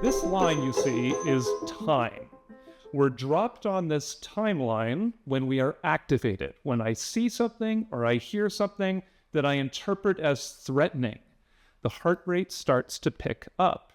This line you see is time. We're dropped on this timeline when we are activated, when I see something or I hear something that I interpret as threatening. The heart rate starts to pick up.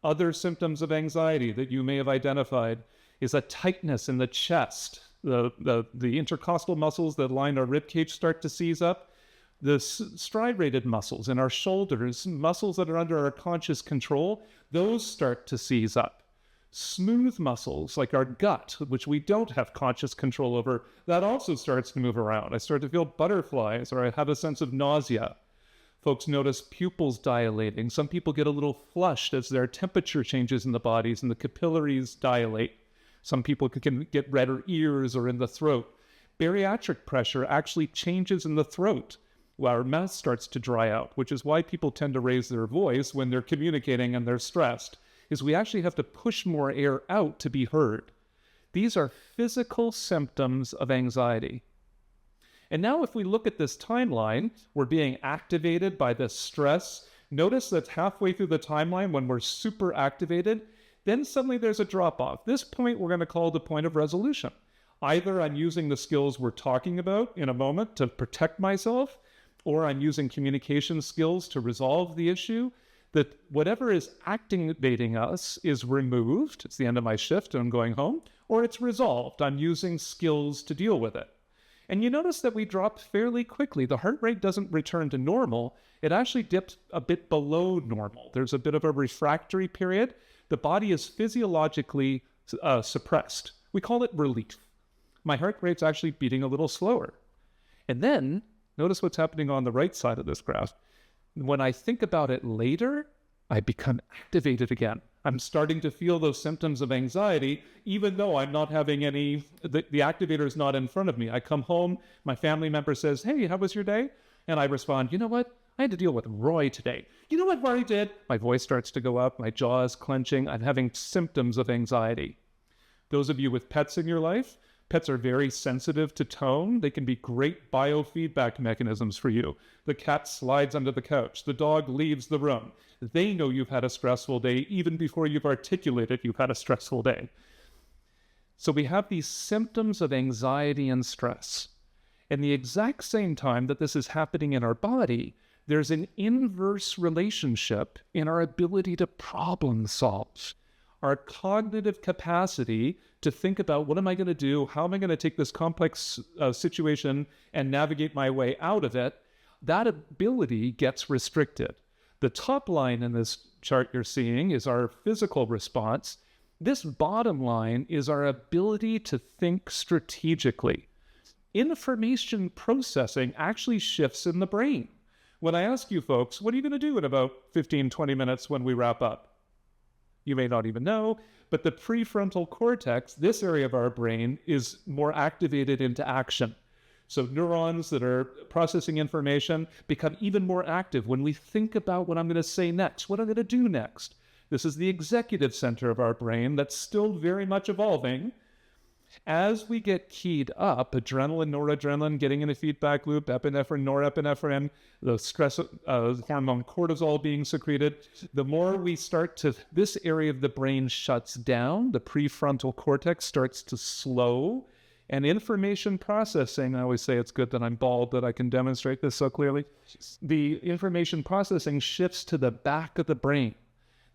Other symptoms of anxiety that you may have identified is a tightness in the chest. The intercostal muscles that line our rib cage start to seize up. The striated muscles in our shoulders, muscles that are under our conscious control, those start to seize up. Smooth muscles like our gut, which we don't have conscious control over, that also starts to move around. I start to feel butterflies, or I have a sense of nausea. Folks notice pupils dilating. Some people get a little flushed as their temperature changes in the bodies and the capillaries dilate. Some people can get redder ears or in the throat. Bariatric pressure actually changes in the throat while our mouth starts to dry out, which is why people tend to raise their voice when they're communicating and they're stressed, is we actually have to push more air out to be heard. These are physical symptoms of anxiety. And now if we look at this timeline, we're being activated by this stress. Notice that halfway through the timeline when we're super activated, then suddenly there's a drop-off. This point we're going to call the point of resolution. Either I'm using the skills we're talking about in a moment to protect myself, or I'm using communication skills to resolve the issue, that whatever is activating us is removed. It's the end of my shift and I'm going home, or it's resolved. I'm using skills to deal with it. And you notice that we drop fairly quickly. The heart rate doesn't return to normal. It actually dips a bit below normal. There's a bit of a refractory period. The body is physiologically suppressed. We call it relief. My heart rate's actually beating a little slower. And then, notice what's happening on the right side of this graph. When I think about it later, I become activated again. I'm starting to feel those symptoms of anxiety, even though I'm not having any, the activator is not in front of me. I come home, my family member says, "Hey, how was your day?" And I respond, "You know what? I had to deal with Roy today." "You know what Roy did?" My voice starts to go up, my jaw is clenching, I'm having symptoms of anxiety. Those of you with pets in your life, pets are very sensitive to tone. They can be great biofeedback mechanisms for you. The cat slides under the couch. The dog leaves the room. They know you've had a stressful day even before you've articulated you've had a stressful day. So we have these symptoms of anxiety and stress. And the exact same time that this is happening in our body, there's an inverse relationship in our ability to problem solve. Our cognitive capacity to think about what am I going to do, how am I going to take this complex situation and navigate my way out of it, that ability gets restricted. The top line in this chart you're seeing is our physical response. This bottom line is our ability to think strategically. Information processing actually shifts in the brain. When I ask you folks, what are you going to do in about 15, 20 minutes when we wrap up? You may not even know, but the prefrontal cortex, this area of our brain, is more activated into action. So neurons that are processing information become even more active when we think about what I'm going to say next, what I'm going to do next. This is the executive center of our brain that's still very much evolving. As we get keyed up, adrenaline, noradrenaline, getting in a feedback loop, epinephrine, norepinephrine, the stress hormone cortisol being secreted, the more we start to, this area of the brain shuts down, the prefrontal cortex starts to slow, and information processing, I always say it's good that I'm bald, that I can demonstrate this so clearly. The information processing shifts to the back of the brain.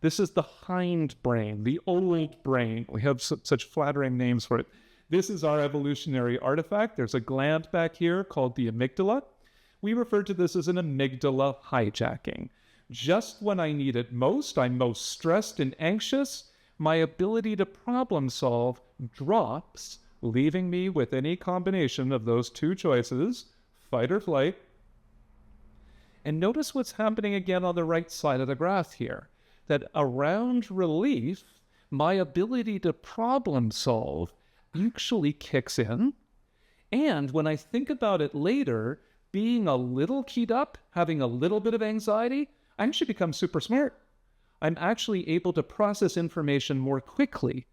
This is the hind brain, the old brain. We have such flattering names for it. This is our evolutionary artifact. There's a gland back here called the amygdala. We refer to this as an amygdala hijacking. Just when I need it most, I'm most stressed and anxious, my ability to problem solve drops, leaving me with any combination of those two choices, fight or flight. And notice what's happening again on the right side of the graph here, that around relief, my ability to problem solve actually kicks in. And when I think about it later, being a little keyed up, having a little bit of anxiety, I actually become super smart. I'm actually able to process information more quickly.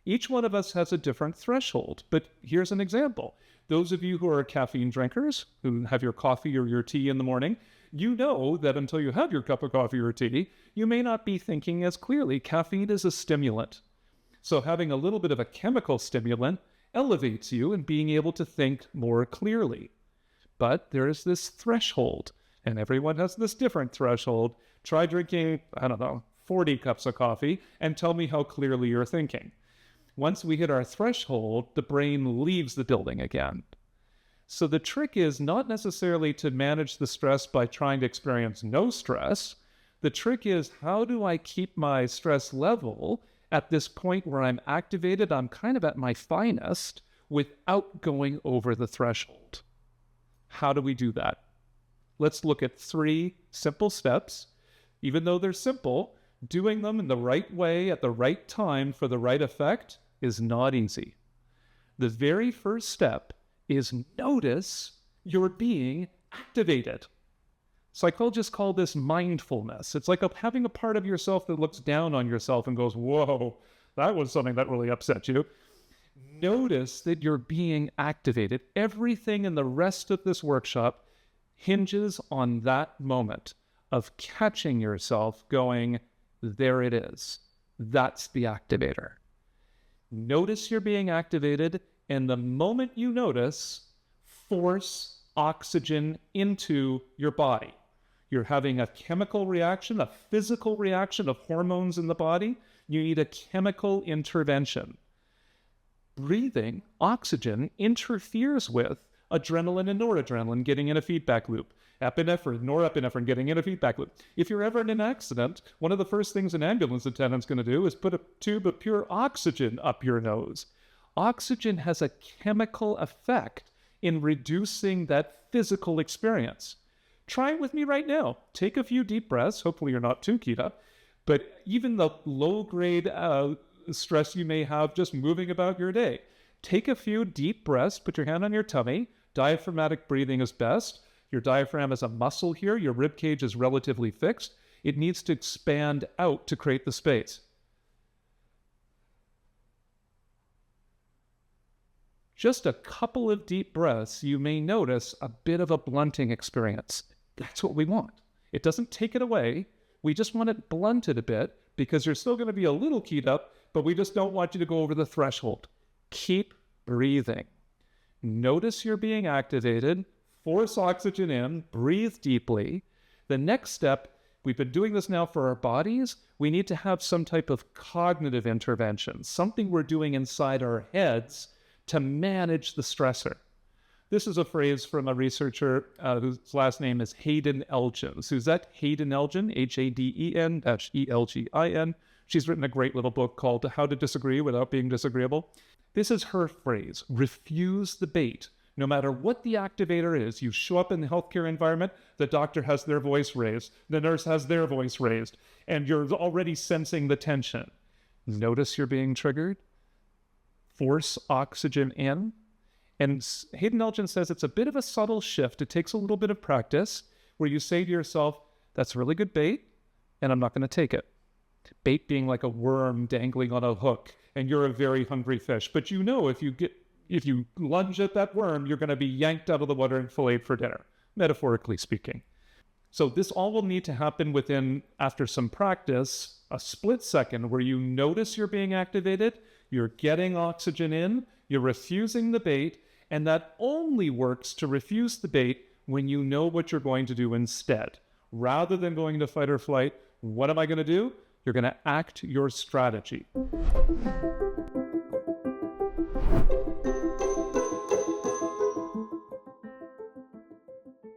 Each one of us has a different threshold, but here's an example. Those of you who are caffeine drinkers, who have your coffee or your tea in the morning, You know that until you have your cup of coffee or tea, you may not be thinking as clearly. Caffeine is a stimulant. So having a little bit of a chemical stimulant elevates you in being able to think more clearly. But there is this threshold, and everyone has this different threshold. Try drinking, 40 cups of coffee and tell me how clearly you're thinking. Once we hit our threshold, the brain leaves the building again. So the trick is not necessarily to manage the stress by trying to experience no stress. The trick is, how do I keep my stress level at this point where I'm activated, I'm kind of at my finest, without going over the threshold? How do we do that? Let's look at 3 simple steps. Even though they're simple, doing them in the right way at the right time for the right effect is not easy. The very first step is notice you're being activated. Psychologists call this mindfulness. It's like having a part of yourself that looks down on yourself and goes, whoa, that was something that really upset you. Notice that you're being activated. Everything in the rest of this workshop hinges on that moment of catching yourself going, there it is. That's the activator. Notice you're being activated, and the moment you notice, force oxygen into your body. You're having a chemical reaction, a physical reaction of hormones in the body. You need a chemical intervention. Breathing oxygen interferes with adrenaline and noradrenaline getting in a feedback loop. Epinephrine, norepinephrine getting in a feedback loop. If you're ever in an accident, one of the first things an ambulance attendant's going to do is put a tube of pure oxygen up your nose. Oxygen has a chemical effect in reducing that physical experience. Try it with me right now. Take a few deep breaths. Hopefully you're not too keyed up. But even the low-grade stress you may have just moving about your day, take a few deep breaths. Put your hand on your tummy. Diaphragmatic breathing is best. Your diaphragm is a muscle here. Your rib cage is relatively fixed. It needs to expand out to create the space. Just a couple of deep breaths, you may notice a bit of a blunting experience. That's what we want. It doesn't take it away. We just want it blunted a bit because you're still going to be a little keyed up, but we just don't want you to go over the threshold. Keep breathing. Notice you're being activated. Force oxygen in. Breathe deeply. The next step, we've been doing this now for our bodies. We need to have some type of cognitive intervention, something we're doing inside our heads to manage the stressor. This is a phrase from a researcher whose last name is Hayden Elgin. Suzette Hayden Elgin, Haden-Elgin. She's written a great little book called How to Disagree Without Being Disagreeable. This is her phrase: refuse the bait. No matter what the activator is, you show up in the healthcare environment, the doctor has their voice raised, the nurse has their voice raised, and you're already sensing the tension. Notice you're being triggered. Force oxygen in. And Hayden Elgin says it's a bit of a subtle shift. It takes a little bit of practice where you say to yourself, that's really good bait, and I'm not going to take it. Bait being like a worm dangling on a hook, and you're a very hungry fish. But you know if you lunge at that worm, you're going to be yanked out of the water and filleted for dinner, metaphorically speaking. So this all will need to happen within, after some practice, a split second where you notice you're being activated, you're getting oxygen in, you're refusing the bait, and that only works to refuse the bait when you know what you're going to do instead. Rather than going to fight or flight, what am I going to do? You're going to act your strategy.